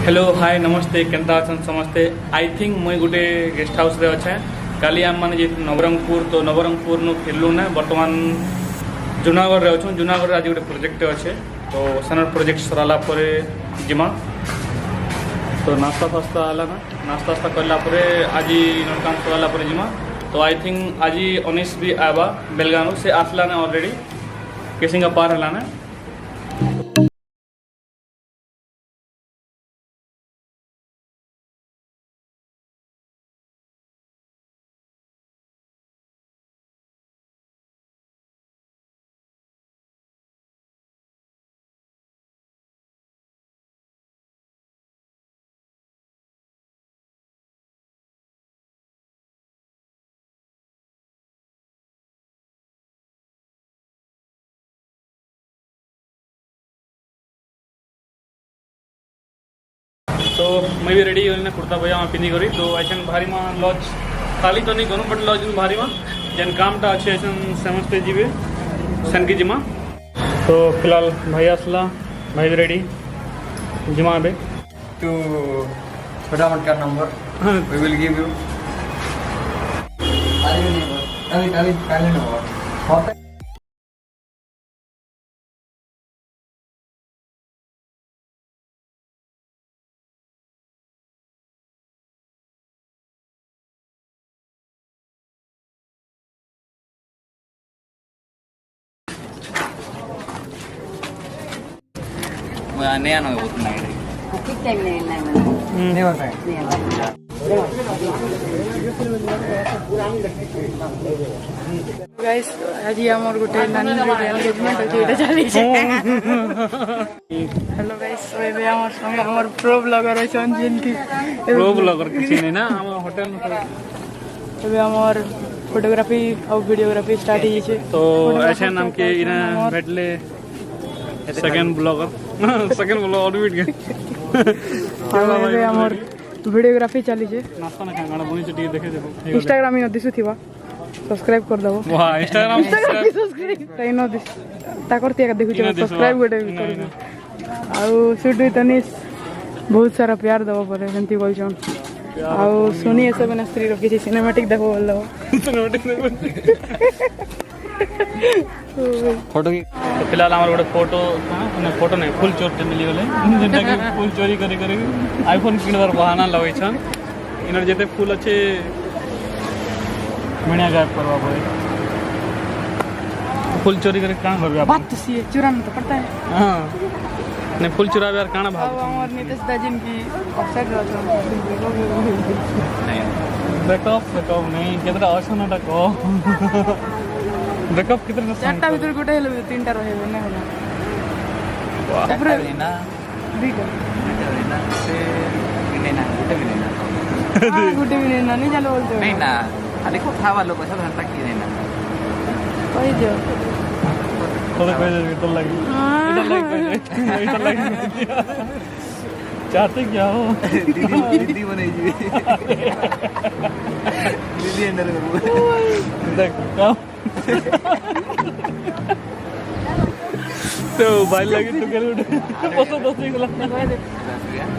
Hello hi नमस्ते Kenta अछन समस्ते। I think मुई गोटे गेस्ट हाउस रे अच्छे। काली आम मैंने नवरंगपुर तो नवरंगपुर नु फिरलु ना बर्तमान जूनागढ़ रे अच्छु। जूनागढ़ आज गोटे प्रोजेक्ट अच्छे तो सेन प्रोजेक्ट सराला पर जिमा तो नास्ता फास्ता आला ना नास्ता वास्ता करला परे आज काम सराला पर जिमा तो आई थिंक आज अनिश भी आवा बेलगाम से आसला ना ऑलरेडी केसिंगा पार हला ना। तो मैं भी रेडी होने कुर्ता पजामा पिंधि करी तो ऐसा भारी में लॉज खाली तो नहीं करूँ बट लॉज भारी में जेन कामटा अच्छे ऐसा समझते जीवे सन की जिमा। तो फिलहाल भाई आसला भाई भी रेडी जिमा अबे तो छोटा मोटा number we will give you काली नंबर नया नंबर बहुत नया किस टाइम नहीं होता है। गाइस आज हमर गोटे नानी के एंगेजमेंट अछि एटा चली छै। हेलो गाइस एबे हमर संगे हमर प्रो ब्लॉगर छन जिनकी प्रो ब्लॉगर किसी नहीं ना हम होटल में एबे हमर फोटोग्राफी और वीडियोग्राफी स्टार्ट ही छै। तो ऐसे नाम के इना बैठले सेकंड ब्लॉगर सेकंड ब्लॉगर बीट गए एबे हमर वीडियोग्राफी चली छै। नास्ता ना खाना बनी से देखे देखो इंस्टाग्राम इन दिसु थिबा सब्सक्राइब कर दबो। वाह इंस्टाग्राम सब्सक्राइब तै न दिस ता करते का देखु छ सब्सक्राइब गोटे कर आउ सुडु तनिस बहुत सारा प्यार दबो परे सेंती बोल छन आउ सुनी ए सब स्त्री रखी छै सिनेमैटिक देखो बोल फोटो की तो फिलहाल हमारे गोटे फोटो फोटो नहीं फुल चोरी मिली गले जेटा कि फुल चोरी करी करी आईफोन किनबार बहाना लगै छन इनर जेते फुल अच्छे मणिया गायब करवा पड़े फुल चोरी करे कां करबे बात तो सी चुराना तो पड़ता है। हां नहीं फुल चुरावे यार काना भाव अब हमर नीतीश दाजिन की ऑफसाइड रह नहीं बैकअप नहीं केतरा असनटा को बैकअप कितना चारटा भीतर गोटे हेले तीनटा रहेबे ना होला ऊपर ना बीटा से ना गुटे भी नहीं चलो बोलते नहीं ना खाली को खावा लोग ऐसा घंटा की नहीं ना कहि दियो थोड़ा कह दे तो लगी इधर लगी चाहते क्या हो दीदी बनाई जी दीदी अंदर देख का तो भाई लगी तो कर उठ बस निकला